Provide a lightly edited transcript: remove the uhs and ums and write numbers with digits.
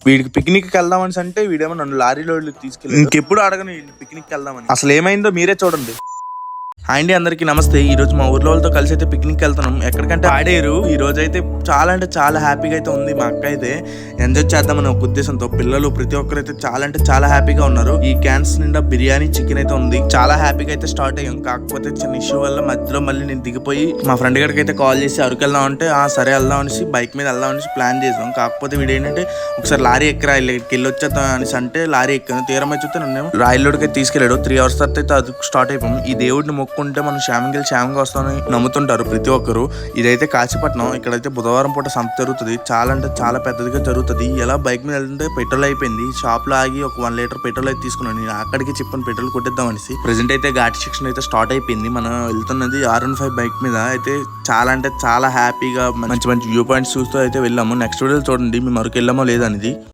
వీడికి పిక్నిక్ వెళ్దామని అంటే వీడేమో నన్ను లారీలో తీసుకెళ్ళి ఇంకెప్పుడు అడగను పిక్నిక్ వెళ్దామని. అసలు ఏమైందో మీరే చూడండి. హాయ్ అండి, అందరికీ నమస్తే. ఈ రోజు మా ఊర్లో వాళ్ళతో కలిసి అయితే పిక్నిక్ వెళ్తున్నాం. ఎక్కడికంటే ఆడేరు. ఈ రోజు అయితే చాలా అంటే చాలా హ్యాపీగా అయితే ఉంది. మా అక్క అయితే ఎంజాయ్ చేద్దామని ఒక ఉద్దేశంతో పిల్లలు ప్రతి ఒక్కరు అయితే చాలా అంటే చాలా హ్యాపీగా ఉన్నారు. ఈ క్యాన్స్ నిండా బిర్యానీ చికెన్ అయితే ఉంది. చాలా హ్యాపీగా అయితే స్టార్ట్ అయ్యాం. కాకపోతే చిన్న ఇష్యూ వల్ల మధ్యలో మళ్ళీ నేను దిగిపోయి మా ఫ్రెండ్ గారికి అయితే కాల్ చేసి అరకు వెళ్దాం అంటే సరే వెళ్దాం అనేసి బైక్ మీద వెళ్దాం అనేసి ప్లాన్ చేసాం. కాకపోతే వీడు ఏంటంటే ఒకసారి లారీ ఎక్కరా ఇక్కడికి వెళ్ళి వచ్చేద్దాం అనేసి అంటే లారీ ఎక్కాను. తీరమై చూస్తే నన్ను రాయల్లోడికి అయితే తీసుకెళ్ళాడు. 3 hours తర్వాత అయితే అది స్టార్ట్ అయిపోయాం. ఈ దేవుడిని మొక్కుంటే మనం క్షేమంగా వస్తామని నమ్ముతుంటారు ప్రతి ఒక్కరు. ఇదైతే కాశీపట్నం. ఇక్కడైతే బుధవారం పూట సంత జరుగుతుంది. చాలా అంటే చాలా పెద్దదిగా జరుగుతుంది. ఎలా బైక్ మీద వెళ్తుంటే పెట్రోల్ అయిపోయింది. షాప్ లో ఆగి ఒక 1 లీటర్ పెట్రోల్ అయితే తీసుకున్నాను. నేను అక్కడికి చెప్పాను పెట్రోల్ కొట్టిద్దాం అనేసి. ప్రెసెంట్ అయితే ఘాట్ సెక్షన్ అయితే స్టార్ట్ అయిపోయింది. మనం వెళ్తున్నది R15 బైక్ మీద. అయితే చాలా అంటే చాలా హ్యాపీగా మంచి మంచి వ్యూ పాయింట్స్ చూస్తూ అయితే వెళ్ళాము. నెక్స్ట్ వీడియో చూడండి మేము అరకు వెళ్ళామో లేదనేది.